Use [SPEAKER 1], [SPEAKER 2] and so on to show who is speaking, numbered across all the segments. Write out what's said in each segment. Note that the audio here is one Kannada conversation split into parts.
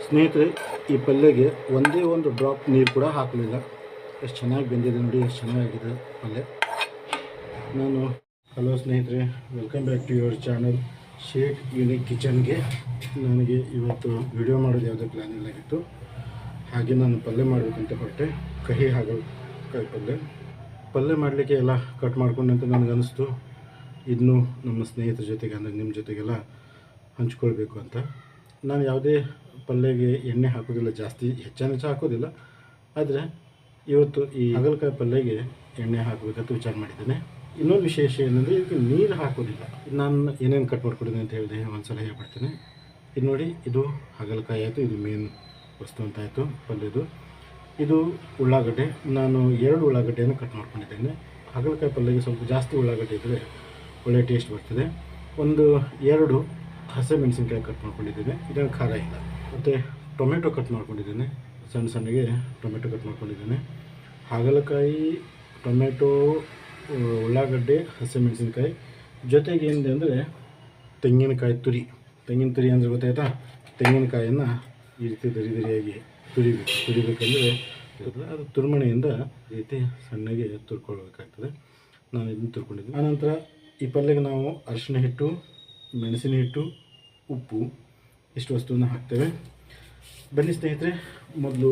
[SPEAKER 1] ಸ್ನೇಹಿತರೆ, ಈ ಪಲ್ಯಗೆ ಒಂದೇ ಒಂದು ಡ್ರಾಪ್ ನೀರು ಕೂಡ ಹಾಕಲಿಲ್ಲ. ಎಷ್ಟು ಚೆನ್ನಾಗಿ ಬೆಂದಿದೆ ನೋಡಿ, ಎಷ್ಟು ಚೆನ್ನಾಗಿದೆ ಪಲ್ಯ. ಹಲೋ ಸ್ನೇಹಿತರೆ, welcome back to your channel Shet unique ಕಿಚನ್ಗೆ. ನನಗೆ ಇವತ್ತು ವಿಡಿಯೋ ಮಾಡೋದು ಯಾವುದೇ ಪ್ಲ್ಯಾನ್ ಇಲ್ಲಾಗಿತ್ತು. ಹಾಗೆ ನಾನು ಪಲ್ಯ ಮಾಡಬೇಕಂತ ಹೊರಟೆ. ಕಹಿ ಹಾಗಲಕಾಯಿ ಪಲ್ಯ ಮಾಡಲಿಕ್ಕೆ ಎಲ್ಲ ಕಟ್ ಮಾಡ್ಕೊಂಡಂತ ನನಗನ್ನಿಸ್ತು, ಇದನ್ನು ನಮ್ಮ ಸ್ನೇಹಿತರ ಜೊತೆಗೆ ಅಂದರೆ ನಿಮ್ಮ ಜೊತೆಗೆಲ್ಲ ಹಂಚ್ಕೊಳ್ಬೇಕು ಅಂತ. ನಾನು ಯಾವುದೇ ಪಲ್ಯಗೆ ಎಣ್ಣೆ ಹಾಕೋದಿಲ್ಲ, ಜಾಸ್ತಿ ಹೆಚ್ಚು ಹಾಕೋದಿಲ್ಲ. ಆದರೆ ಇವತ್ತು ಈ ಹಾಗಲಕಾಯಿ ಪಲ್ಯಗೆ ಎಣ್ಣೆ ಹಾಕಬೇಕಂತ ವಿಚಾರ ಮಾಡಿದ್ದೇನೆ. ಇನ್ನೊಂದು ವಿಶೇಷ ಏನಂದರೆ ಇದಕ್ಕೆ ನೀರು ಹಾಕೋದಿಲ್ಲ. ನಾನು ಏನೇನು ಕಟ್ ಮಾಡ್ಕೊಂಡಿದ್ದೀನಿ ಅಂತ ಹೇಳಿದೆ ಒಂದು ಸಲ ಹೇಳ್ಬಿಡ್ತೀನಿ. ಇದು ನೋಡಿ, ಇದು ಹಾಗಲಕಾಯಿ ಆಯಿತು, ಇದು ಮೇನ್ ವಸ್ತು ಅಂತ ಆಯಿತು ಪಲ್ಯದು. ಇದು ಉಳ್ಳಾಗಡ್ಡೆ, ನಾನು 2 ಉಳ್ಳಾಗಡ್ಡೆಯನ್ನು ಕಟ್ ಮಾಡ್ಕೊಂಡಿದ್ದೇನೆ. ಹಾಗಲಕಾಯಿ ಪಲ್ಯಗೆ ಸ್ವಲ್ಪ ಜಾಸ್ತಿ ಉಳ್ಳಾಗಡ್ಡೆ ಇದ್ದರೆ ಒಳ್ಳೆಯ ಟೇಸ್ಟ್ ಬರ್ತದೆ. 2 ಹಸಿಮೆಣಸಿನ್ಕಾಯಿ ಕಟ್ ಮಾಡ್ಕೊಂಡಿದ್ದೇನೆ, ಇದನ್ನು ಖಾರ ಇಲ್ಲ. ಮತ್ತು ಟೊಮೆಟೊ ಕಟ್ ಮಾಡ್ಕೊಂಡಿದ್ದೇನೆ, ಸಣ್ಣಗೆ ಟೊಮೆಟೊ ಕಟ್ ಮಾಡ್ಕೊಂಡಿದ್ದೇನೆ. ಹಾಗಲಕಾಯಿ, ಟೊಮೆಟೊ, ಉಳ್ಳಾಗಡ್ಡೆ, ಹಸಿಮೆಣಸಿನ್ಕಾಯಿ ಜೊತೆಗೆ ಏನಿದೆ ಅಂದರೆ ತೆಂಗಿನ ತುರಿ ಅಂದರೆ ಗೊತ್ತಾಯ್ತಾ. ತೆಂಗಿನಕಾಯನ್ನು ಈ ರೀತಿ ದರಿಯಾಗಿ ತುರಿಬೇಕಂದ್ರೆ ಅದು ತುರ್ಮಣೆಯಿಂದ ಈ ರೀತಿ ಸಣ್ಣಗೆ ತುರ್ಕೊಳ್ಬೇಕಾಗ್ತದೆ. ನಾನು ಇದನ್ನು ತುರ್ಕೊಂಡಿದ್ದೀನಿ. ಆನಂತರ ಈ ಪಲ್ಯಕ್ಕೆ ನಾವು ಅರಿಶಿನ ಹಿಟ್ಟು, ಮೆಣಸಿನ ಹಿಟ್ಟು, ಉಪ್ಪು ಇಷ್ಟು ವಸ್ತುವನ್ನು ಹಾಕ್ತೇವೆ. ಬನ್ನಿ ಸ್ನೇಹಿತರೆ, ಮೊದಲು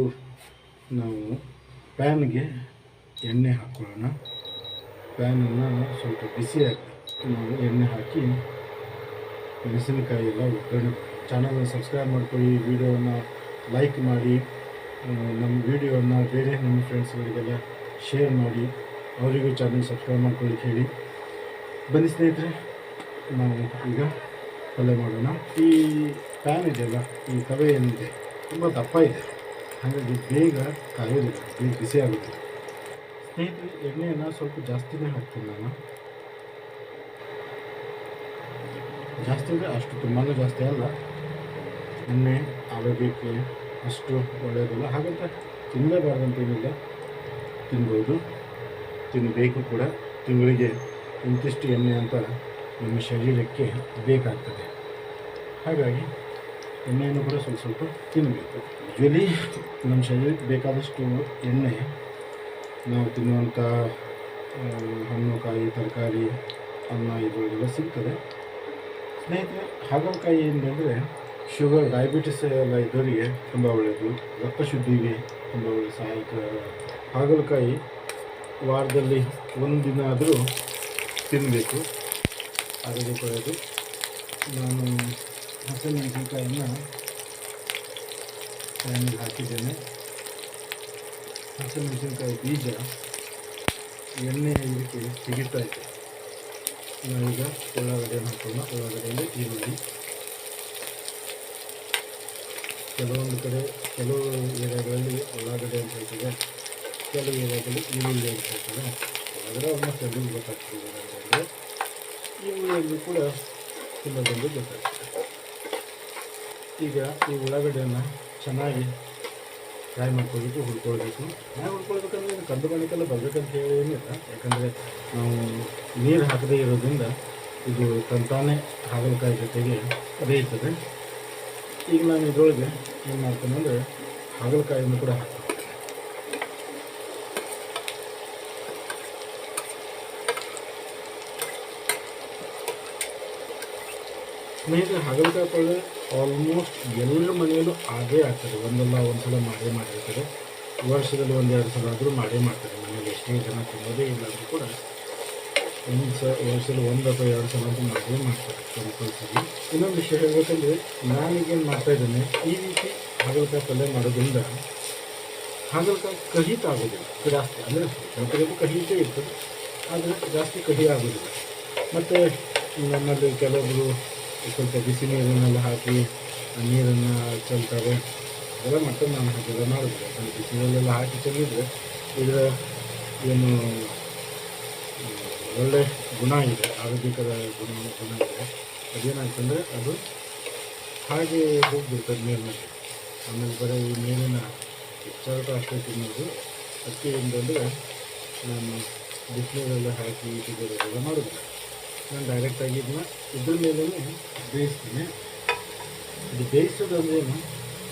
[SPEAKER 1] ನಾವು ಪ್ಯಾನ್ಗೆ ಎಣ್ಣೆ ಹಾಕ್ಕೊಳ್ಳೋಣ. ಪ್ಯಾನನ್ನು ಸ್ವಲ್ಪ ಬಿಸಿಯಾಗಿ ನಾವು ಎಣ್ಣೆ ಹಾಕಿ ಮೆಣಸಿನಕಾಯಿ ಎಲ್ಲ ಒಗ್ಗರಣೆ. ಚಾನಲನ್ನು ಸಬ್ಸ್ಕ್ರೈಬ್ ಮಾಡ್ಕೊಳ್ಳಿ, ವಿಡಿಯೋವನ್ನು ಲೈಕ್ ಮಾಡಿ, ನಮ್ಮ ವಿಡಿಯೋವನ್ನು ಬೇರೆ ನಮ್ಮ ಫ್ರೆಂಡ್ಸ್ಗಳಿಗೆಲ್ಲ ಶೇರ್ ಮಾಡಿ, ಅವರಿಗೂ ಚಾನಲ್ ಸಬ್ಸ್ಕ್ರೈಬ್ ಮಾಡ್ಕೊಳ್ಳಿಕ್ಕೆ ಹೇಳಿ. ಬನ್ನಿ ಸ್ನೇಹಿತರೆ, ನಾವು ಈಗ ಪಲ್ಯ ಮಾಡೋಣ. ಈ ಪ್ಯಾನ್ ಇದೆಯಲ್ಲ, ಈ ತವೆ ಏನಿದೆ ತುಂಬ ದಪ್ಪ ಇದೆ, ಹಾಗಾಗಿ ಬೇಗ ಕಾಯೋದಿಲ್ಲ, ಬೇಗ ಬಿಸಿ ಆಗೋದಿಲ್ಲ. ಸ್ನೇಹಿತರೆ, ಎಣ್ಣೆಯನ್ನು ಸ್ವಲ್ಪ ಜಾಸ್ತಿನೇ ಹಾಕ್ತೀನಿ ನಾನು. ಜಾಸ್ತಿ ಅಂದರೆ ಅಷ್ಟು ತುಂಬಾ ಜಾಸ್ತಿ ಅಲ್ಲ. ಎಣ್ಣೆ ಆರೋಗ್ಯಕ್ಕೆ ಅಷ್ಟು ಒಳ್ಳೆಯದಿಲ್ಲ, ಹಾಗಂತ ತಿನ್ನಲೇಬಾರ್ದಂತೇನಿಲ್ಲ, ತಿನ್ಬೋದು, ತಿನ್ನಬೇಕು ಕೂಡ. ತಿಂಗಳಿಗೆ ಇಂತಿಷ್ಟು ಎಣ್ಣೆ ಅಂತ ನಮ್ಮ ಶರೀರಕ್ಕೆ ಬೇಕಾಗ್ತದೆ. ಹಾಗಾಗಿ ಎಣ್ಣೆಯನ್ನು ಕೂಡ ಸ್ವಲ್ಪ ತಿನ್ನಬೇಕು. ಯೂಶ್ವಲಿ ನಮ್ಮ ಶರೀರಕ್ಕೆ ಬೇಕಾದಷ್ಟು ಎಣ್ಣೆ ನಾವು ತಿನ್ನುವಂಥ ಹಣ್ಣು, ಕಾಯಿ, ತರಕಾರಿ, ಅನ್ನ ಇದರೊಳಗೆಲ್ಲ ಸಿಗ್ತದೆ. ಸ್ನೇಹಿತರೆ, ಹಾಗಲಕಾಯಿ ಏನಂದರೆ ಶುಗರ್, ಡಯಾಬಿಟಿಸ್ ಎಲ್ಲ ಇದ್ದವರಿಗೆ ತುಂಬ ಒಳ್ಳೆಯದು, ರಕ್ತ ಶುದ್ಧಿಗೆ ತುಂಬ ಒಳ್ಳೆಯ ಸಹಾಯಕ. ಹಾಗಲಕಾಯಿ ವಾರದಲ್ಲಿ 1 ದಿನ ಆದರೂ ತಿನ್ನಬೇಕು, ಆರೋಗ್ಯಕ್ಕೆ ಒಳ್ಳೆಯದು. ನಾನು ಹಸಿಮೆಣಸಿನಕಾಯನ್ನು ಪ್ಯಾನಿಗೆ ಹಾಕಿದ್ದೇನೆ. ಹಸಿಮೆಣಸಿನಕಾಯಿ ಬೀಜ ಎಣ್ಣೆ ಇದಕ್ಕೆ ಸಿಗುತ್ತಾ ಇದೆ. ನಾವೀಗ ಉಳ್ಳಾಗಡ್ಡೆಯನ್ನು ಹಾಕೋಣ. ಉಳ್ಳಾಗಡ್ಡೆಯಲ್ಲಿ ಈರುಳ್ಳಿ, ಕೆಲವು ಏರಿಯಾಗಳಲ್ಲಿ ಉಳ್ಳಾಗಡ್ಡೆ ಅಂತ ಹೇಳ್ತದೆ, ಕೆಲವು ಏರಿಯಾದಲ್ಲಿ ಈರುಳ್ಳಿ ಅಂತ ಹೇಳ್ತಾರೆ. ಉಳ್ಳಾಗಡ್ಡೆ ಆಲ್ಮೋಸ್ಟ್ ಎಲ್ಲರಿಗೂ ಗೊತ್ತಾಗ್ತದೆ. ಉಳ್ಳಾಗಡ್ಡೆ ಈರುಳ್ಳಿಯಲ್ಲಿ ಕೂಡ ತುಂಬ ಜನರಿಗೆ ಗೊತ್ತಾಗ್ತದೆ. ಈಗ ಈ ಉಳ್ಳಾಗಡ್ಡೆಯನ್ನು ಚೆನ್ನಾಗಿ ಫ್ರೈ ಮಾಡ್ಕೊಳ್ಬೇಕು, ಹುರ್ಕೊಳ್ಬೇಕು. ಹುರ್ಕೊಳ್ಬೇಕಂದ್ರೆ ಕದ್ದು ಬಣ್ಣಕ್ಕೆಲ್ಲ ಬರಬೇಕಂತ ಹೇಳಿ ಏನಿಲ್ಲ, ಯಾಕಂದರೆ ನಾವು ನೀರು ಹಾಕದೇ ಇರೋದ್ರಿಂದ ಇದು ತಂತಾನೇ ಹಾಗಲಕಾಯಿ ಜೊತೆಗೆ ಬೇಯ್ತದೆ. ಈಗ ನಾನು ಇದರೊಳಗೆ ಏನು ಮಾಡ್ತೇನೆ ಅಂದರೆ ಹಾಗಲಕಾಯಿಯನ್ನು ಕೂಡ ಹಾಕ್ತೀನಿ. ಸ್ನೇಹಿತರೆ, ಹಾಗಲಕಾಯಿ ಪಲ್ಯ ಆಲ್ಮೋಸ್ಟ್ ಎಲ್ಲರ ಮನೆಯಲ್ಲೂ ಆಗೇ ಆಗ್ತದೆ. ಒಂದಲ್ಲ ಒಂದು ಸಲ ಮಾಡಿರ್ತಾರೆ. ವರ್ಷದಲ್ಲಿ 1-2 ಸಲ ಆದರೂ ಮಾಡ್ತಾರೆ ಮನೆಯಲ್ಲಿ. ಎಷ್ಟೇ ಜನ ತಿನ್ನೋದೇ ಇಲ್ಲ ಅಂದರೂ ಕೂಡ ವರ್ಷದಲ್ಲಿ 1 ಅಥವಾ 2 ಸಲ ಅಂತೂ ಮಾಡ್ತಾರೆ ಕಂಪಲ್ಸರಿ. ಇನ್ನೊಂದು ವಿಷಯ ಹೇಳಬೇಕಂದ್ರೆ, ನಾನೀಗೇನು ಮಾಡ್ತಾಯಿದ್ದೇನೆ, ಈ ರೀತಿ ಹಾಗಲಕಾಯಿ ಪಲ್ಯ ಮಾಡೋದ್ರಿಂದ ಹಾಗಲಕಾಯಿ ಕಹಿ ಆಗೋದಿಲ್ಲ ಜಾಸ್ತಿ. ಅಂದರೆ ಸ್ವಲ್ಪ ಕಹಿಯೇ ಇರ್ತದೆ, ಆದರೆ ಜಾಸ್ತಿ ಕಹಿ ಆಗೋದಿಲ್ಲ. ಮತ್ತು ನಮ್ಮಲ್ಲಿ ಕೆಲವೊಬ್ಬರು ಸ್ವಲ್ಪ ಬಿಸಿ ನೀರನ್ನೆಲ್ಲ ಹಾಕಿ ನೀರನ್ನು ಚೆಲ್ತಾರೆ, ಅದೆಲ್ಲ ಮತ್ತೆ ನಾನು ಹಾಗೆಲ್ಲ ಮಾಡೋದಿಲ್ಲ. ಯಾಕಂದರೆ ಬಿಸಿ ನೀರಲ್ಲೆಲ್ಲ ಹಾಕಿ ಚೆಲ್ಲಿದರೆ ಇದರ ಏನು ಒಳ್ಳೆ ಗುಣ ಇದೆ, ಆರೋಗ್ಯಕರ ಗುಣ ಇದೆ. ಅದೇನಾಗ್ತಂದರೆ ಅದು ಹಾಗೆ ಹೋಗಿಬಿಡ್ತದೆ ನೀರಿನಲ್ಲಿ. ಆಮೇಲೆ ಬರೀ ಈ ನೀರಿನ ಹೆಚ್ಚಾಟ ಅಷ್ಟೇ ತಿನ್ನೋದು. ಅದಕ್ಕೆ ಏನಂದರೆ ನಾನು ಬಿಸಿನೀರೆಲ್ಲ ಹಾಕಿ ಇಟ್ಟಿರೋದೆಲ್ಲ ಮಾಡೋದಿಲ್ಲ. ನಾನು ಡೈರೆಕ್ಟಾಗಿ ಇದನ್ನ ಇದ್ರ ಮೇಲೆ ಬೇಯಿಸ್ತೀನಿ. ಇದು ಬೇಯಿಸೋದಂದ್ರೆ ಏನು,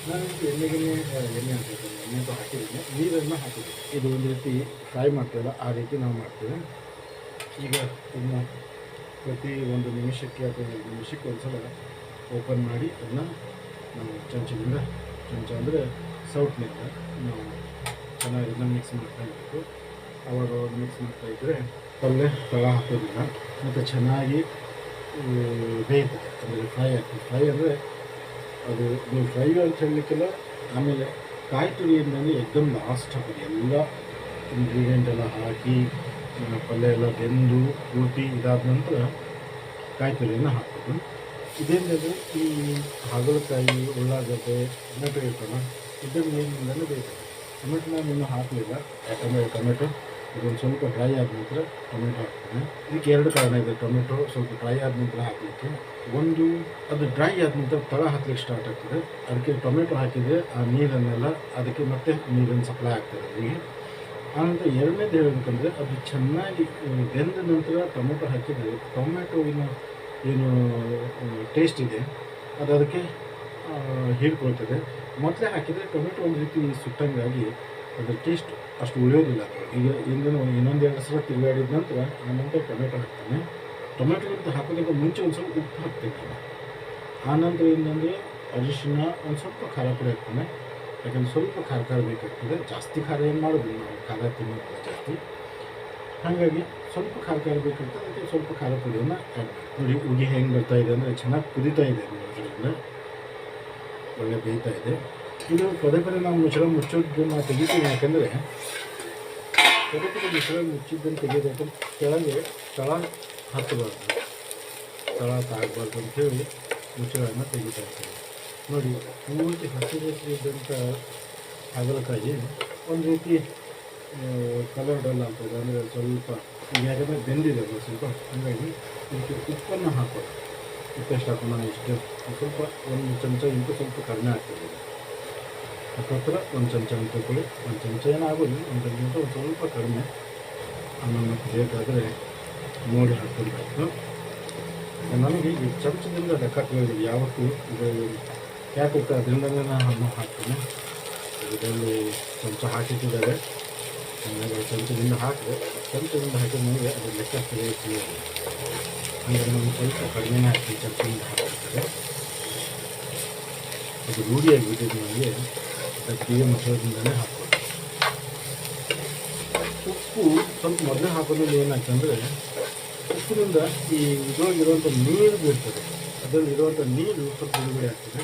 [SPEAKER 1] ನಾನು ಎಣ್ಣೆ ಹಾಕಿದ್ದೀನಿ, ಎಣ್ಣೆ ಅಂತ ಹಾಕಿದ್ದೀನಿ, ನೀರನ್ನು ಹಾಕಿದ್ದೀನಿ. ಇದು ಒಂದು ರೀತಿ ಫ್ರೈ ಮಾಡ್ತೀವಲ್ಲ ಆ ರೀತಿ ನಾವು ಮಾಡ್ತೇವೆ. ಈಗ ಇದನ್ನ ಪ್ರತಿ ಒಂದು ನಿಮಿಷಕ್ಕೆ ಅಥವಾ 2 ನಿಮಿಷಕ್ಕೆ ಒಂದು ಸಲ ಓಪನ್ ಮಾಡಿ ಅದನ್ನ ನಾವು ಚಮಚ ಅಂದರೆ ಸೌಟ್ನಿಂದ ನಾವು ಚೆನ್ನಾಗಿ ಇದನ್ನ ಮಿಕ್ಸ್ ಮಾಡ್ತಾ ಇರಬೇಕು. ಆವಾಗ ಮಿಕ್ಸ್ ಮಾಡ್ತಾಯಿದ್ರೆ ಪಲ್ಯ ತಳ ಹಾಕೋದಿಲ್ಲ ಮತ್ತು ಚೆನ್ನಾಗಿ ಬೇಯ್ತದೆ, ಅಂದರೆ ಫ್ರೈ ಆಗ್ತದೆ. ಫ್ರೈ ಅಂದರೆ ಅದು ನೀವು ಫ್ರೈ ಅಂತ ಹೇಳಲಿಕ್ಕೆಲ್ಲ. ಆಮೇಲೆ ಕಾಯಿ ತುರಿಯಿಂದಲೇ ಎಕ್ದಮ್ ಲಾಸ್ಟ್ ಹಾಕೋದು, ಎಲ್ಲ ಇಂಗ್ರೀಡಿಯೆಂಟ್ ಎಲ್ಲ ಹಾಕಿ ಪಲ್ಯ ಎಲ್ಲ ಬೆಂದು ಪೂರ್ತಿ ಇದಾದ ನಂತರ ಕಾಯಿ ತುರಿಯನ್ನು ಹಾಕೋದು. ಇದೇನಿದೆ ಈ ಹಾಗಲಕಾಯಿ, ಉಳ್ಳಾಗಡ್ಡೆ, ಟೊಮೆಟೊ ಇರ್ತಲ್ಲ, ಇದರ ನೀರಿನಿಂದಲೇ ಬೇಯ್ತದೆ. ಟೊಮೆಟೊ ನಾನು ಇನ್ನೂ ಹಾಕಲಿಲ್ಲ, ಯಾಕಂದರೆ ಟೊಮೆಟೊ ಇದೊಂದು ಸ್ವಲ್ಪ ಡ್ರೈ ಆದ ನಂತರ ಟೊಮೆಟೊ ಹಾಕ್ತೇನೆ. ಇದಕ್ಕೆ 2 ಕಾರಣ ಇದೆ. ಟೊಮೆಟೊ ಸ್ವಲ್ಪ ಡ್ರೈ ಆದ ನಂತರ ಹಾಕಲಿಕ್ಕೆ, ಒಂದು ಅದು ಡ್ರೈ ಆದ ನಂತರ ತಳ ಹಾಕ್ಲಿಕ್ಕೆ ಸ್ಟಾರ್ಟ್ ಆಗ್ತದೆ. ಅದಕ್ಕೆ ಟೊಮೆಟೊ ಹಾಕಿದರೆ ಆ ನೀರನ್ನೆಲ್ಲ ಅದಕ್ಕೆ ಮತ್ತೆ ನೀರಿನ ಸಪ್ಲೈ ಆಗ್ತದೆ ಅದರಿಗೆ. ಆನಂತರ ಎರಡನೇದು ಹೇಳಬೇಕಂದ್ರೆ ಅದು ಚೆನ್ನಾಗಿ ಬೆಂದ ನಂತರ ಟೊಮೆಟೊ ಹಾಕಿದರೆ ಟೊಮೆಟೊವಿನ ಏನು ಟೇಸ್ಟ್ ಇದೆ ಅದು ಅದಕ್ಕೆ ಹೀರ್ಕೊಳ್ತದೆ. ಮೊದಲೇ ಹಾಕಿದರೆ ಟೊಮೆಟೊ ಒಂದು ರೀತಿ ಸುಟ್ಟಂಗಾಗಿ ಅದರ ಟೇಸ್ಟ್ ಅಷ್ಟು ಉಳಿಯೋದಿಲ್ಲ. ಈಗ ಇನ್ನೊಂದು 2 ಸಲ ತಿರುಗಾಡಿದ ನಂತರ ಆನಂತರ ಟೊಮೆಟೊ ಹಾಕ್ತೇನೆ. ಟೊಮೆಟೊಗಿಂತ ಹಾಕೋದಕ್ಕೆ ಮುಂಚೆ ಒಂದು ಸ್ವಲ್ಪ ಉಪ್ಪು ಹಾಕ್ತೇನೆ. ಆನಂತರ ಏನಂದರೆ ಅರಿಶಿನ, ಒಂದು ಸ್ವಲ್ಪ ಖಾರ ಪುಡಿ ಹಾಕ್ತೇನೆ. ಯಾಕಂದರೆ ಸ್ವಲ್ಪ ಖಾರ ಬೇಕಾಗ್ತದೆ. ಜಾಸ್ತಿ ಖಾರ ಏನು ಮಾಡೋದಿಲ್ಲ, ನಾವು ಖಾರ ತಿನ್ನೋದಿಲ್ಲ ಜಾಸ್ತಿ. ಹಾಗಾಗಿ ಸ್ವಲ್ಪ ಖಾರ ಬೇಕಾಗ್ತದೆ. ಅದಕ್ಕೆ ಸ್ವಲ್ಪ ಖಾರ ಪುಡಿಯನ್ನು ಆ್ಯಡ್ ನೋಡಿ. ಉಗಿ ಹೆಂಗೆ ಬರ್ತಾ ಇದೆ ಅಂದರೆ ಚೆನ್ನಾಗಿ ಕುದೀತಾ ಇದೆ, ಅದರಿಂದ ಒಳ್ಳೆ ಬೇಯ್ತಾ ಇದೆ. ಇದು ಪದೇ ನಾವು ಮುಚ್ಚೋದನ್ನು ತೆಗಿತೀವಿ. ಯಾಕಂದರೆ ಪದೇ ಮುಚ್ಚಳ ಮುಚ್ಚಿದ್ದನ್ನು ತೆಗೆಯೋದು ಕೆಳಗೆ ತಳ ಹತ್ತಬಾರ್ದು, ತಳ ತಾಗಬಾರ್ದು ಅಂಥೇಳಿ ಮುಚ್ಚಳನ್ನು ತೆಗಿತಾ ಇರ್ತೀವಿ. ನೋಡಿ, ಪೂರ್ತಿ ಹಸಿರಿದ್ದಂಥ ಹಾಗಲಕಾಯಿ ಒಂದು ರೀತಿ ಕಲರ್ ಡಲ್ ಆಗ್ತದೆ. ಅಂದರೆ ಸ್ವಲ್ಪ ಯಾಕಂದರೆ ಬೆಂದಿದೆ ಸ್ವಲ್ಪ, ಹಾಗಾಗಿ ಇದಕ್ಕೆ ಉಪ್ಪನ್ನು ಹಾಕೋದು. ಉಪ್ಪು ಎಷ್ಟು ಹಾಕೋಣ, ಇಷ್ಟು ಸ್ವಲ್ಪ 1 ಚಮಚ ಇಂಟು ಸ್ವಲ್ಪ ಕಡಿಮೆ ಆಗ್ತದೆ. ಅದಕ್ಕೋಸ್ಕರ 1 ಚಮಚ ಅಂತ ತಿಳ್ಕೊಳ್ಳಿ. 1 ಚಮಚ ಏನಾಗೋದು, 1 ಚಮಚ ಒಂದು ಸ್ವಲ್ಪ ಕಡಿಮೆ. ಆಮೇಲೆ ಬೇಕಾದರೆ ನೋಡಿ ಹಾಕ್ಕೊಳ್ಬೇಕು. ನನಗೆ ಈ ಚಮಚದಿಂದ ಲೆಕ್ಕ ತಿಳಿದಿದೆ ಯಾವತ್ತೂ. ಇದು ಯಾಕೆ ಅದರಿಂದಲೇ ನಾನು ಹಾಕ್ತೇನೆ. ಇದರಲ್ಲಿ ಚಮಚ ಹಾಕಿಟ್ಟಿದ್ದಾರೆ, ಹಾಗಾಗಿ ಚಮಚದಿಂದ ಹಾಕಿದ್ರೆ ಹಾಕಿದ ನನಗೆ ಅದು ಲೆಕ್ಕ ತಿಳಿಯೋದು. ಅಂದರೆ ನಾನು ಸ್ವಲ್ಪ ಕಡಿಮೆನೇ ಹಾಕ್ತೀನಿ, ಚಮಚದಿಂದ ಹಾಕಿರ್ತಾರೆ. ಅದು ರೂಢಿಯಾಗಿಬಿಟ್ಟಿದ್ದು ನನಗೆ. ಅದಕ್ಕೆ ಮೊಸರದಿಂದಲೇ ಹಾಕೋದು. ಉಪ್ಪು ಸ್ವಲ್ಪ ಮೊದಲೇ ಹಾಕೋದ್ರಲ್ಲಿ ಏನಾಗ್ತಂದರೆ ಉಪ್ಪಿನಿಂದ ಈ ಇದರೊಳಗಿರುವಂಥ ನೀರು ಬೀಳ್ತದೆ. ಅದರಲ್ಲಿರುವಂಥ ನೀರು ಸ್ವಲ್ಪ ಬಿಡುಗಡೆ ಆಗ್ತದೆ.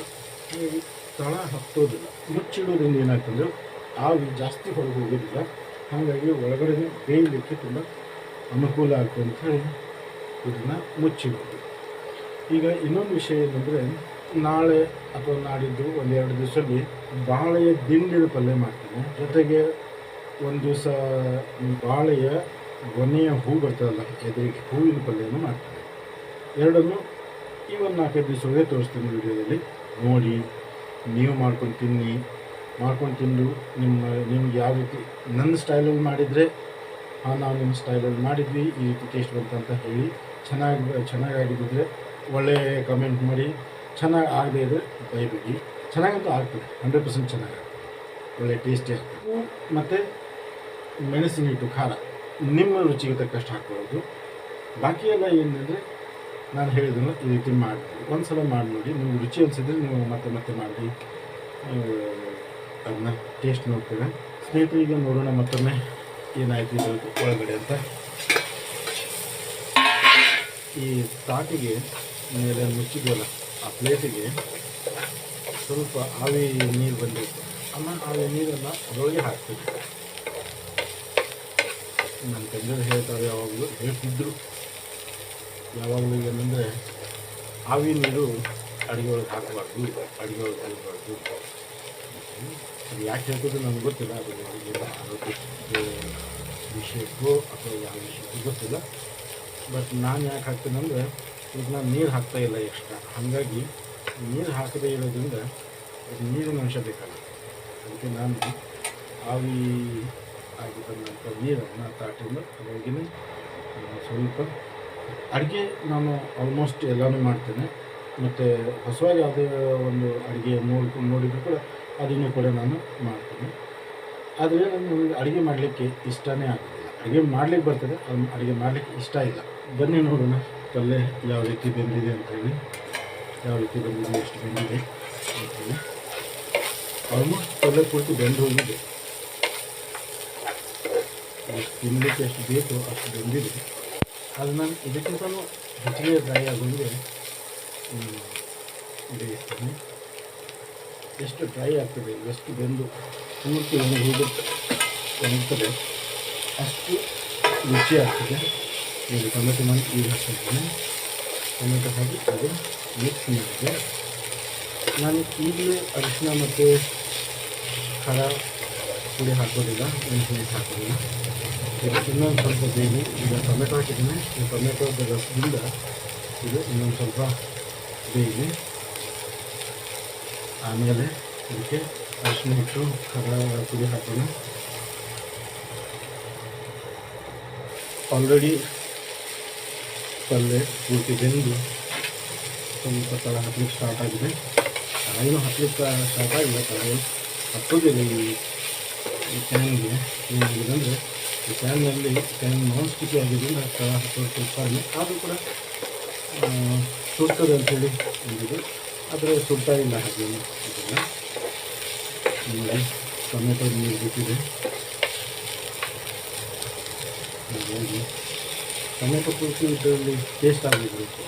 [SPEAKER 1] ಹಾಗಾಗಿ ತಳ ಹತ್ತೋದಿಲ್ಲ. ಮುಚ್ಚಿಡೋದ್ರಿಂದ ಏನಾಗ್ತಂದರೆ ಆವಿ ಜಾಸ್ತಿ ಹೊರಗೆ ಹೋಗೋದಿಲ್ಲ. ಹಾಗಾಗಿ ಒಳಗಡೆ ಬೇಯಲಿಕ್ಕೆ ತುಂಬ ಅನುಕೂಲ ಆಗ್ತದೆ ಅಂತ ಹೇಳಿ ಇದನ್ನು ಮುಚ್ಚಿಡೋದು. ಈಗ ಇನ್ನೊಂದು ವಿಷಯ ಏನಂದರೆ, ನಾಳೆ ಅಥವಾ ನಾಡಿದ್ದು 1-2 ದಿವಸದಲ್ಲಿ ಬಾಳೆಯ ದಿಂಡಿನ ಪಲ್ಯ ಮಾಡ್ತೇನೆ. ಜೊತೆಗೆ ಒಂದು ದಿವಸ ಬಾಳೆಯ ಗೊನೆಯ ಹೂ ಬರ್ತದಲ್ಲ, ಎದುರಿಗೆ ಹೂವಿನ ಪಲ್ಯವನ್ನು ಮಾಡ್ತೇನೆ. ಎರಡನ್ನು ಈ 1-4 ದಿವಸವೇ ತೋರಿಸ್ತೀನಿ ವಿಡಿಯೋದಲ್ಲಿ. ನೋಡಿ, ನೀವು ಮಾಡ್ಕೊಂಡು ತಿಂದು ನಿಮ್ಗೆ ಯಾವ ರೀತಿ ನನ್ನ ಸ್ಟೈಲಲ್ಲಿ ಮಾಡಿದರೆ, ನಾವು ನಿಮ್ಮ ಸ್ಟೈಲಲ್ಲಿ ಮಾಡಿದ್ವಿ, ಈ ರೀತಿ ಟೇಸ್ಟ್ ಬಂತಂತ ಹೇಳಿ. ಚೆನ್ನಾಗಾಗಿದ್ದರೆ ಒಳ್ಳೆಯ ಕಮೆಂಟ್ ಮಾಡಿ. ಚೆನ್ನಾಗಿ ಆಗದೇ ಇದ್ದರೆ ಬೈಬೇಡಿ. ಚೆನ್ನಾಗಂತೂ ಆಗ್ತದೆ, 100% ಚೆನ್ನಾಗಾಗ್ತದೆ, ಒಳ್ಳೆ ಟೇಸ್ಟಿ ಆಗ್ತದೆ. ಮತ್ತು ಮೆಣಸಿನ ಹಿಟ್ಟು, ಖಾರ ನಿಮ್ಮ ರುಚಿಗೆ ತಕ್ಕಷ್ಟು ಹಾಕ್ಕೊಳ್ಳೋದು. ಬಾಕಿ ಎಲ್ಲ ಏನಂದರೆ ನಾನು ಹೇಳಿದ್ದನ್ನು ಈ ರೀತಿ ಮಾಡ್ತೀವಿ. ಒಂದು ಸಲ ಮಾಡಿ ನೋಡಿ, ನಿಮ್ಗೆ ರುಚಿ ಅನಿಸಿದ್ರೆ ನೀವು ಮತ್ತೆ ಮಾಡಿ ಅದನ್ನ ಟೇಸ್ಟ್ ನೋಡ್ತೀರ. ಸ್ನೇಹಿತರಿಗೆ ನೋಡೋಣ ಮತ್ತೊಮ್ಮೆ ಏನಾಯಿತು ಇದು ಒಳಗಡೆ ಅಂತ. ಈ ತಾಟಿಗೆ ಮೇಲೆ ಮುಚ್ಚಿದ್ವಲ್ಲ ಆ ಪ್ಲೇಟಿಗೆ ಸ್ವಲ್ಪ ಆವಿ ನೀರು ಬಂದಿತ್ತು. ಆವಿ ನೀರನ್ನು ಅದರೊಳಗೆ ಹಾಕ್ತೀವಿ. ನನ್ನ ತಂದೆಯವರು ಹೇಳ್ತಾರೆ, ಹೇಳ್ತಿದ್ರು ಯಾವಾಗಲೂ ಏನಂದರೆ ಆವಿ ನೀರು ಅಡುಗೆ ಒಳಗೆ ಹಾಕಬಾರ್ದು, ಅಡುಗೆ ಒಳಗೆ ಹಾಕಬಾರ್ದು. ಅದು ಯಾಕೆ ಹೇಳ್ತಿದ್ರು ನನಗೆ ಗೊತ್ತಿಲ್ಲ. ಅದು ಆರೋಗ್ಯ ವಿಷಯಕ್ಕೂ ಅಥವಾ ಯಾವ ವಿಷಯಕ್ಕೂ ಗೊತ್ತಿಲ್ಲ. ಬಟ್ ನಾನು ಯಾಕೆ ಹಾಕ್ತೀನಂದರೆ, ಈಗ ನಾನು ನೀರು ಹಾಕ್ತಾಯಿಲ್ಲ ಎಕ್ಸ್ಟ್ರಾ. ಹಾಗಾಗಿ ನೀರು ಹಾಕದೇ ಇರೋದ್ರಿಂದ ಅದು ನೀರಿನ ಅಂಶ ಬೇಕಾಗುತ್ತೆ. ಅದಕ್ಕೆ ನಾನು ಆವಿ ಆಗಿ ಬಂದಂಥ ನೀರನ್ನು ತಾಟಿಂದ ಅದರೊಳಗಿನ ಸ್ವಲ್ಪ ಅಡುಗೆ ನಾನು ಆಲ್ಮೋಸ್ಟ್ ಎಲ್ಲನೂ ಮಾಡ್ತೇನೆ. ಮತ್ತು ಹೊಸವಾಗಿ ಯಾವುದೇ ಒಂದು ಅಡುಗೆ ನೋಡಿದರೂ ಕೂಡ ಅದನ್ನು ಕೂಡ ನಾನು ಮಾಡ್ತೀನಿ. ಆದರೆ ನನಗೆ ಅಡುಗೆ ಮಾಡಲಿಕ್ಕೆ ಇಷ್ಟನೇ ಆಗೋದಿಲ್ಲ. ಅಡುಗೆ ಮಾಡಲಿಕ್ಕೆ ಬರ್ತದೆ, ಅಡುಗೆ ಮಾಡಲಿಕ್ಕೆ ಇಷ್ಟ ಇಲ್ಲ. ಬನ್ನಿ ನೋಡೋಣ ಪಲ್ಯ ಯಾವ ರೀತಿ ಬೆಂದಿದೆ ಅಂಥೇಳಿ, ಯಾವ ರೀತಿ ಬೆಂದಿದೆ, ಎಷ್ಟು ಬೆಂದಿದೆ ಅಂಥೇಳಿ. ಆಲ್ಮೋಸ್ಟ್ ಪಲ್ಯ ಪೂರ್ತಿ ಬೆಂದು ಹೋಗಿದೆ. ಎಷ್ಟು ತಿನ್ನಲಿಕ್ಕೆ ಎಷ್ಟು ಬೇಕು ಅಷ್ಟು ಬೆಂದಿದೆ. ಅದು ನಾನು ಇದಕ್ಕಿಂತಲೂ ಹೆಚ್ಚಿಗೆ ಡ್ರೈ ಆಗೋಂಗೆ ಬೇಯಿಸ್ತೀನಿ. ಎಷ್ಟು ಡ್ರೈ ಆಗ್ತದೆ, ಎಷ್ಟು ಬೆಂದು ಪೂರ್ತಿ ಒಣಗ್ತದೆ ಅಷ್ಟು ರುಚಿ ಆಗ್ತದೆ. ಈಗ ಟೊಮೆಟೊ ನಾನು ಈಗ ಹಾಕ್ತಿದ್ದೀನಿ. ಟೊಮೆಟೊ ಹಾಕಿ ಅದು ಮಿಕ್ಸ್ ಮಾಡಿದೆ. ನಾನು ಈಗಲೇ ಅರಿಶಿನ ಮತ್ತು ಖಾರ ಪುಡಿ ಹಾಕೋದಿಲ್ಲ, ಮೆಣಸಿನ ಹಾಕೋದಿಲ್ಲ. ಈಗ ಇನ್ನೊಂದು ಸ್ವಲ್ಪ ಬೇಯಿಸಿ, ಈಗ ಟೊಮೆಟೊ ಹಾಕಿದ್ದೀನಿ. ಈ ಟೊಮೆಟೊದ ರಸದಿಂದ ಇದು ಇನ್ನೊಂದು ಸ್ವಲ್ಪ ಬೇಯಿಸಿ ಆಮೇಲೆ ಇದಕ್ಕೆ ಅರಿಶಿನ ಹಿಟ್ಟು, ಖಾರ ಪುಡಿ ಹಾಕೋಣ. ಆಲ್ರೆಡಿ ಪಲ್ಯ ಪೂರ್ತಿ ಬೆಂದು ಸ್ವಲ್ಪ ತಳ ಹತ್ತಲಿಕ್ಕೆ ಸ್ಟಾರ್ಟ್ ಆಗಿದೆ. ತಳೇನು ಹತ್ತಲಿಕ್ಕೆ ಸ್ಟಾರ್ಟ್ ಆಗಿಲ್ಲ, ತಳ ಹತ್ತೋದಿಲ್ಲ ಈ ಪ್ಯಾನ್ಗೆ. ಏನಾಗಿದೆ ಅಂದರೆ ಈ ಪ್ಯಾನ್ನಲ್ಲಿ ಪ್ಯಾನ್ ನಾನ್ ಸ್ಟಿಕ್ಕಿ ಆಗಿದ್ದರಿಂದ ತಳ ಹತ್ತೋದು ಸ್ವಲ್ಪ ಕಡಿಮೆ, ಆದರೂ ಕೂಡ ಸುಡ್ತದೆ ಅಂಥೇಳಿ ಅಂದಿದೆ. ಆದರೆ ಸುಡ್ತಾ ಇಲ್ಲ. ಹಾಗೇನು ಇದೆಲ್ಲ ನೋಡಿ, ಟೊಮೆಟೊ ನೀರು ಬಿಟ್ಟಿದೆ. ಹಾಗಾಗಿ ಟೊಮೆಟೊ ಪೂರ್ತಿ ಇದರಲ್ಲಿ ಟೇಸ್ಟ್ ಆಗಿರಬೇಕು,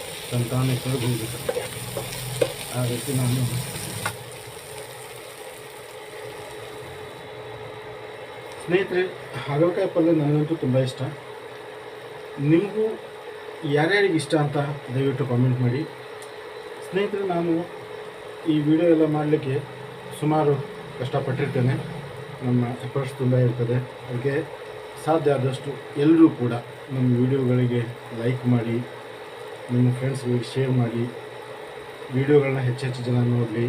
[SPEAKER 1] ತಾನೇ ಕಳೆದು ಹೋಗಬೇಕು. ಆ ರೀತಿ ನಾನು ಸ್ನೇಹಿತರೆ, ಹಾಗಲಕಾಯಿ ಪಲ್ಯ ನನಗಂತೂ ತುಂಬ ಇಷ್ಟ. ನಿಮಗೂ ಯಾರ್ಯಾರಿಗೆ ಇಷ್ಟ ಅಂತ ದಯವಿಟ್ಟು ಕಾಮೆಂಟ್ ಮಾಡಿ. ಸ್ನೇಹಿತರೆ, ನಾನು ಈ ವಿಡಿಯೋ ಎಲ್ಲ ಮಾಡಲಿಕ್ಕೆ ಸುಮಾರು ಕಷ್ಟಪಟ್ಟಿರ್ತೇನೆ. ನಮ್ಮ ಎಫರ್ಟ್ಸ್ ತುಂಬ ಇರ್ತದೆ. ಅದಕ್ಕೆ ಸಾಧ್ಯ ಆದಷ್ಟು ಎಲ್ಲರೂ ಕೂಡ ನಮ್ಮ ವಿಡಿಯೋಗಳಿಗೆ ಲೈಕ್ ಮಾಡಿ, ನಿಮ್ಮ ಫ್ರೆಂಡ್ಸ್ಗಳಿಗೆ ಶೇರ್ ಮಾಡಿ, ವಿಡಿಯೋಗಳನ್ನ ಹೆಚ್ಚೆಚ್ಚು ಜನ ನೋಡಲಿ.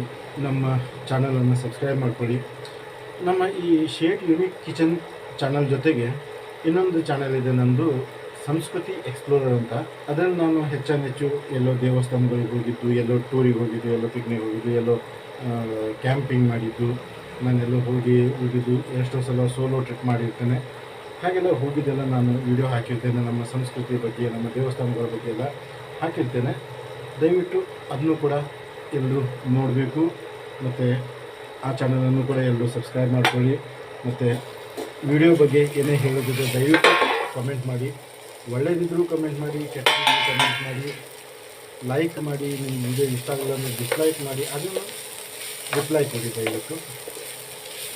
[SPEAKER 1] ನಮ್ಮ ಚಾನಲನ್ನು ಸಬ್ಸ್ಕ್ರೈಬ್ ಮಾಡ್ಕೊಳ್ಳಿ. ನಮ್ಮ ಈ ಶೇಟ್ ಯುನಿಕ್ ಕಿಚನ್ ಚಾನಲ್ ಜೊತೆಗೆ ಇನ್ನೊಂದು ಚಾನಲ್ ಇದೆ ನಮ್ಮದು, ಸಂಸ್ಕೃತಿ ಎಕ್ಸ್ಪ್ಲೋರರ್ ಅಂತ. ಅದರಲ್ಲಿ ನಾನು ಹೆಚ್ಚು ಎಲ್ಲೋ ದೇವಸ್ಥಾನಗಳಿಗೆ ಹೋಗಿದ್ದು, ಎಲ್ಲೋ ಟೂರಿಗೆ ಹೋಗಿದ್ದು, ಎಲ್ಲೋ ಪಿಕ್ನಿಕ್ ಹೋಗಿದ್ದು, ಎಲ್ಲೋ ಕ್ಯಾಂಪಿಂಗ್ ಮಾಡಿದ್ದು, ನಾನೆಲ್ಲೋ ಹೋಗಿದ್ದು, ಎಷ್ಟೋ ಸಲ ಸೋಲೋ ಟ್ರಿಪ್ ಮಾಡಿರ್ತೇನೆ. ಹಾಗೆಲ್ಲ ಹೋಗಿದ್ದೆಲ್ಲ ನಾನು ವಿಡಿಯೋ ಹಾಕಿರ್ತೇನೆ. ನಮ್ಮ ಸಂಸ್ಕೃತಿ ಬಗ್ಗೆ, ನಮ್ಮ ದೇವಸ್ಥಾನಗಳ ಬಗ್ಗೆ ಎಲ್ಲ ಹಾಕಿರ್ತೇನೆ. ದಯವಿಟ್ಟು ಅದನ್ನು ಕೂಡ ಎಲ್ಲರೂ ನೋಡಬೇಕು. ಮತ್ತು ಆ ಚಾನಲನ್ನು ಕೂಡ ಎಲ್ಲರೂ ಸಬ್ಸ್ಕ್ರೈಬ್ ಮಾಡ್ಕೊಳ್ಳಿ. ಮತ್ತು ವಿಡಿಯೋ ಬಗ್ಗೆ ಏನೇ ಹೇಳೋದಿದ್ರೆ ದಯವಿಟ್ಟು ಕಮೆಂಟ್ ಮಾಡಿ. ಒಳ್ಳೆಯದಿದ್ದರೂ ಕಮೆಂಟ್ ಮಾಡಿ, ಕೆಟ್ಟದಿದ್ದರೂ ಕಮೆಂಟ್ ಮಾಡಿ, ಲೈಕ್ ಮಾಡಿ. ನಿಮ್ಮ ವಿಡಿಯೋ ಇಷ್ಟ ಆಗಲ್ಲ ಅಂದರೆ ಡಿಸ್ಲೈಕ್ ಮಾಡಿ, ಅದನ್ನು ರಿಪ್ಲೈ ಕೊಡಿ ದಯವಿಟ್ಟು.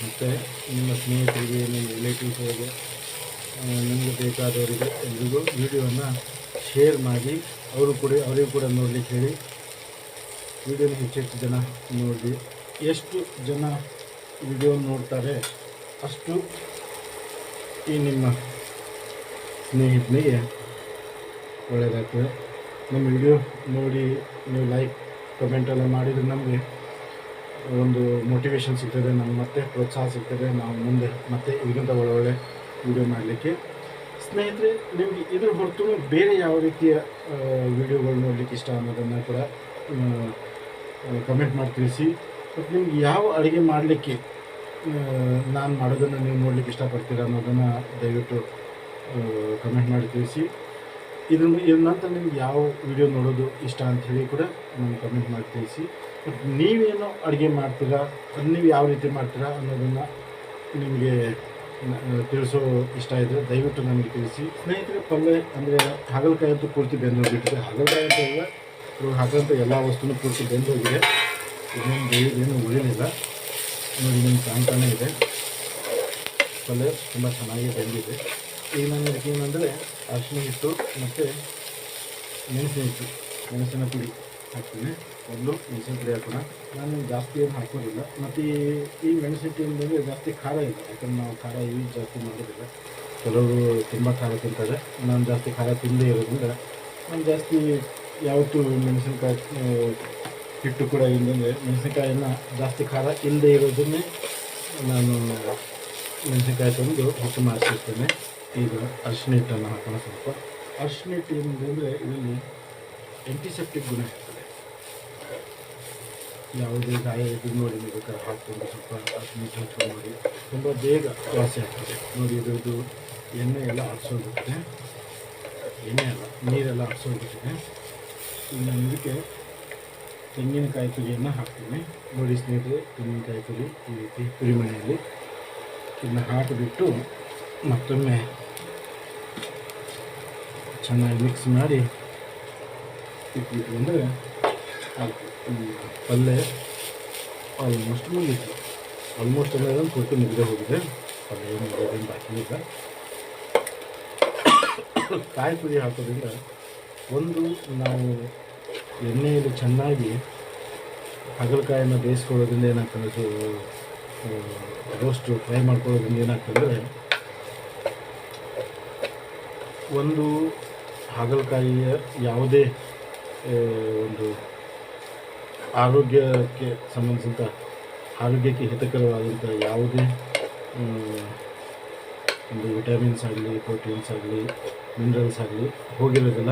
[SPEAKER 1] ಮತ್ತು ನಿಮ್ಮ ಸ್ನೇಹಿತರಿಗೆ, ನಿಮ್ಮ ರಿಲೇಟಿವ್ಸ್ಗಳಿಗೆ, ನಿಮಗೆ ಬೇಕಾದವರಿಗೆ ಎಲ್ರಿಗೂ ವಿಡಿಯೋವನ್ನು ಶೇರ್ ಮಾಡಿ. ಅವರಿಗೂ ಕೂಡ ನೋಡಲಿಕ್ಕೆ ಹೇಳಿ. ವಿಡಿಯೋನ ಹೆಚ್ಚೆಚ್ಚು ಜನ ನೋಡಿ. ಎಷ್ಟು ಜನ ವಿಡಿಯೋ ನೋಡ್ತಾರೆ ಅಷ್ಟು ಈ ನಿಮ್ಮ ಸ್ನೇಹಿತನಿಗೆ ಒಳ್ಳೆಯದಾಗ್ತದೆ. ನಮ್ಮ ವಿಡಿಯೋ ನೋಡಿ ನೀವು ಲೈಕ್ ಕಮೆಂಟೆಲ್ಲ ಮಾಡಿದರೆ ನಮಗೆ ಒಂದು ಮೋಟಿವೇಶನ್ ಸಿಗ್ತದೆ, ನಮ್ಗೆ ಮತ್ತೆ ಪ್ರೋತ್ಸಾಹ ಸಿಗ್ತದೆ. ನಾವು ಮುಂದೆ ಮತ್ತೆ ಇದಕ್ಕಿಂತ ಒಳ್ಳೊಳ್ಳೆ ವಿಡಿಯೋ ಮಾಡಲಿಕ್ಕೆ. ಸ್ನೇಹಿತರೆ, ನಿಮಗೆ ಇದ್ರ ಹೊರತು ಬೇರೆ ಯಾವ ರೀತಿಯ ವಿಡಿಯೋಗಳು ನೋಡಲಿಕ್ಕೆ ಇಷ್ಟ ಅನ್ನೋದನ್ನು ಕೂಡ ಕಮೆಂಟ್ ಮಾಡಿ ತಿಳಿಸಿ. ಮತ್ತು ನಿಮ್ಗೆ ಯಾವ ಅಡುಗೆ ಮಾಡಲಿಕ್ಕೆ ನಾನು ಮಾಡೋದನ್ನು ನೀವು ನೋಡಲಿಕ್ಕೆ ಇಷ್ಟಪಡ್ತೀರಾ ಅನ್ನೋದನ್ನು ದಯವಿಟ್ಟು ಕಮೆಂಟ್ ಮಾಡಿ ತಿಳಿಸಿ. ಇದ್ರ ನಂತರ ನಿಮ್ಗೆ ಯಾವ ವಿಡಿಯೋ ನೋಡೋದು ಇಷ್ಟ ಅಂಥೇಳಿ ಕೂಡ ನನಗೆ ಕಮೆಂಟ್ ಮಾಡಿ ತಿಳಿಸಿ. ಮತ್ತು ನೀವೇನೋ ಅಡುಗೆ ಮಾಡ್ತೀರಾ, ಅದು ನೀವು ಯಾವ ರೀತಿ ಮಾಡ್ತೀರಾ ಅನ್ನೋದನ್ನು ನಿಮಗೆ ತಿಳಿಸೋ ಇಷ್ಟ ಇದ್ದರೆ ದಯವಿಟ್ಟು ನನಗೆ ತಿಳಿಸಿ. ಸ್ನೇಹಿತರೆ, ಪಲ್ಯ ಅಂದರೆ ಹಾಗಲಕಾಯಿ ಅಂತೂ ಪೂರ್ತಿ ಬೆಂದೋಗಿಬಿಟ್ಟಿದೆ. ಹಾಗಲಕಾಯಿ ಅಂತ ಇಲ್ಲ, ಹಾಗಂತ ಎಲ್ಲ ವಸ್ತುನೂ ಪೂರ್ತಿ ಬೆಂದೋಗಿದೆ. ಇನ್ನೇನು ಬೇಯೋದೇನು ಉಳಿಲಿಲ್ಲ. ನೋಡಿ, ನಿಮ್ಗೆ ಕಾಣ್ತಾನೆ ಇದೆ ಪಲ್ಯ ತುಂಬ ಚೆನ್ನಾಗಿ ಬೆಂದಿದೆ. ಈಗ ನಾನು ಇದಕ್ಕೆ ಏನಂದರೆ ಅರಿಶಿನ ಹಿಟ್ಟು ಮತ್ತು ಮೆಣಸಿನ ಪುಡಿ ಹಾಕ್ತೀನಿ. ಮೊದಲು ಮೆಣಸಿನ ಪುಡಿ ಹಾಕೋಣ. ನಾನು ಜಾಸ್ತಿ ಏನು ಹಾಕೋದಿಲ್ಲ. ಮತ್ತು ಈ ಮೆಣಸಿನ ಪುಡಿ ಜಾಸ್ತಿ ಖಾರ ಇಲ್ಲ, ಯಾಕಂದ್ರೆ ನಾವು ಖಾರ ಯೂಸ್ ಜಾಸ್ತಿ ಮಾಡೋದಿಲ್ಲ. ಕೆಲವರು ತುಂಬ ಖಾರ ತಿಂತಾರೆ. ನಾನು ಜಾಸ್ತಿ ಖಾರ ತಿಂದೇ ಇರೋದ್ರಿಂದ ನಾನು ಜಾಸ್ತಿ ಯಾವತ್ತೂ ಮೆಣಸಿನ್ಕಾಯಿ ಹಿಟ್ಟು ಕೂಡ ಇಲ್ಲಂದರೆ ಮೆಣಸಿನ್ಕಾಯಿನ ಜಾಸ್ತಿ ಖಾರ ಇಲ್ಲದೆ ಇರೋದನ್ನೇ ನಾನು ಮೆಣಸಿನ್ಕಾಯಿ ತಂದು ಹಿಟ್ಟು ಮಾಡಿಸಿರ್ತೇನೆ. ಈಗ ಅರಿಶಿನ ಹಿಟ್ಟನ್ನು ಹಾಕೋಣ. ಸ್ವಲ್ಪ ಅರಿಶಿನ ಹಿಟ್ಟು ಏನಂದರೆ ಇದರಲ್ಲಿ ಆ್ಯಂಟಿಸೆಪ್ಟಿಕ್ ಗುಣ ಇರ್ತದೆ. ಯಾವುದೇ ಗಾಯ ಇದು ನೋಡಿ ನೀವು ಬೇಕಾದ್ರೆ ಹಾಕ್ಕೊಂಡು ಸ್ವಲ್ಪ ನೀರು ಹಚ್ಕೊಂಡು ನೋಡಿ, ತುಂಬ ಬೇಗ ವಾಸಿ ಆಗ್ತದೆ ನೋಡಿ. ಇದ್ರದ್ದು ಎಣ್ಣೆ ಎಲ್ಲ ಆರಿಸೋಗ್ಬಿಟ್ಟಿದೆ, ಎಣ್ಣೆ ಅಲ್ಲ ನೀರೆಲ್ಲ ಆರಿಸೋಗ್ಬಿಟ್ಟಿದೆ. ಇನ್ನು ಇದಕ್ಕೆ ತೆಂಗಿನಕಾಯಿ ತುರಿಯನ್ನು ಹಾಕ್ತೀನಿ ನೋಡಿ ಸ್ನೇಹಿತರೆ. ತೆಂಗಿನಕಾಯಿ ತುರಿ ಈ ರೀತಿ ತುರಿಮಣೆಯಲ್ಲಿ ಇದನ್ನು ಹಾಕಿಬಿಟ್ಟು ಮತ್ತೊಮ್ಮೆ ಚೆನ್ನಾಗಿ ಮಿಕ್ಸ್ ಮಾಡಿ ಇಟ್ಬಿಟ್ಟು ಅಂದರೆ ಪಲ್ಯ ಆಲ್ಮೋಸ್ಟ್ ಮುಗಿತು. ಆಲ್ಮೋಸ್ಟ್ ಅಂದರೆ ಕೊಟ್ಟು ಮುಗಿದೇ ಹೋಗಿದೆ, ಪಲ್ಯ ಏನು ಮುಗಿಯೋದೇನು ಬಾಕಿ ಇಲ್ಲ. ಕಾಯಿ ತುರಿ ಹಾಕೋದ್ರಿಂದ ಒಂದು ನಾವು ಎಣ್ಣೆಯಲ್ಲಿ ಚೆನ್ನಾಗಿ ಹಾಗಲಕಾಯನ್ನು ಬೇಯಿಸ್ಕೊಳ್ಳೋದ್ರಿಂದ ಏನಾಗ್ತದೆ, ರೋಸ್ಟು ಫ್ರೈ ಮಾಡ್ಕೊಳ್ಳೋದ್ರಿಂದ ಏನಾಗ್ತಂದರೆ ಒಂದು ಹಾಗಲಕಾಯಿಯ ಯಾವುದೇ ಒಂದು ಆರೋಗ್ಯಕ್ಕೆ ಸಂಬಂಧಿಸಿದಂಥ ಆರೋಗ್ಯಕ್ಕೆ ಹಿತಕರವಾದಂಥ ಯಾವುದೇ ಒಂದು ವಿಟಮಿನ್ಸ್ ಆಗಲಿ ಪ್ರೋಟೀನ್ಸ್ ಆಗಲಿ ಮಿನರಲ್ಸ್ ಆಗಲಿ ಹೋಗಿರೋದಿಲ್ಲ,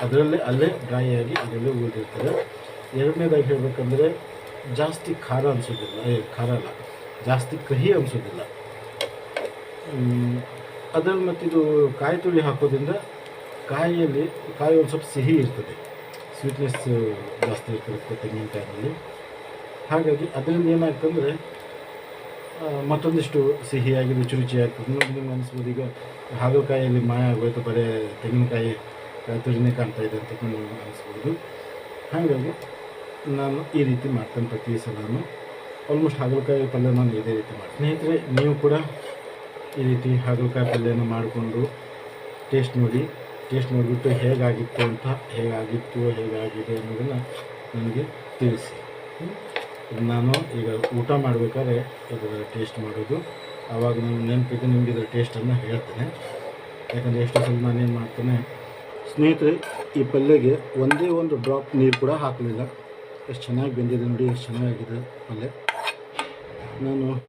[SPEAKER 1] ಅದರಲ್ಲೇ ಅಲ್ಲೇ ಡ್ರೈ ಆಗಿ ಅದರಲ್ಲೇ ಉಳಿದಿರ್ತದೆ. ಎರಡನೇದಾಗಿ ಹೇಳಬೇಕಂದ್ರೆ ಜಾಸ್ತಿ ಖಾರ ಅನಿಸೋದಿಲ್ಲ, ಖಾರ ಅಲ್ಲ ಜಾಸ್ತಿ ಕಹಿ ಅನಿಸೋದಿಲ್ಲ. ಅದರಲ್ಲಿ ಮತ್ತಿದು ಕಾಯಿ ತುರಿ ಹಾಕೋದ್ರಿಂದ ಕಾಯಿ ಒಂದು ಸ್ವಲ್ಪ ಸಿಹಿ ಇರ್ತದೆ, ಸ್ವೀಟ್ನೆಸ್ ಜಾಸ್ತಿ ಇರ್ತದೆ ತೆಂಗಿನಕಾಯಿನಲ್ಲಿ. ಹಾಗಾಗಿ ಅದರಿಂದ ಏನಾಗ್ತಂದರೆ ಮತ್ತೊಂದಿಷ್ಟು ಸಿಹಿಯಾಗಿ ರುಚಿ ಆಗ್ತದೆ. ನೋಡಿ ನಿಮ್ಗೆ ಅನಿಸ್ಬೋದು ಈಗ ಹಾಗಲಕಾಯಿಯಲ್ಲಿ ಮಾಯ ಆಗೋಯ್ತು, ಬರೀ ತೆಂಗಿನಕಾಯಿ ಕಾಯಿ ತುರಿನೇ ಕಾಣ್ತಾ ಇದೆ ಅಂತ ನೀವು ಅನಿಸ್ಬೋದು. ಹಾಗಾಗಿ ನಾನು ಈ ರೀತಿ ಮಾಡ್ತೇನೆ ಪ್ರತಿ ಸಲನೂ. ಆಲ್ಮೋಸ್ಟ್ ಹಾಗಲಕಾಯಿ ಪಲ್ಯ ನಾನು ಇದೇ ರೀತಿ ಮಾಡ್ತೀನಿ. ಸ್ನೇಹಿತರೆ, ನೀವು ಕೂಡ ಈ ರೀತಿ ಹಾಗಲಕಾಯಿ ಪಲ್ಯನ ಮಾಡಿಕೊಂಡು ಟೇಸ್ಟ್ ನೋಡಿಬಿಟ್ಟು ಹೇಗಾಗಿದೆ ಹೇಗಾಗಿದೆ ಅನ್ನೋದನ್ನು ನನಗೆ ತಿಳಿಸಿ. ನಾನು ಈಗ ಊಟ ಮಾಡಬೇಕಾದ್ರೆ ಇದರ ಟೇಸ್ಟ್ ಮಾಡೋದು, ಆವಾಗ ನಾನು ನೆನಪಿದ್ದು ನಿಮಗೆ ಇದರ ಟೇಸ್ಟನ್ನು ಹೇಳ್ತೇನೆ. ಯಾಕಂದರೆ ಎಷ್ಟೋ ಸಲ ನಾನೇನು ಮಾಡ್ತೇನೆ ಸ್ನೇಹಿತರೆ, ಈ ಪಲ್ಯಗೆ ಒಂದೇ ಒಂದು ಡ್ರಾಪ್ ನೀರು ಕೂಡ ಹಾಕಲಿಲ್ಲ. ಎಷ್ಟು ಚೆನ್ನಾಗಿ ಬೆಂದಿದೆ ನೋಡಿ, ಎಷ್ಟು ಚೆನ್ನಾಗಿದೆ ಪಲ್ಯ. ನಾನು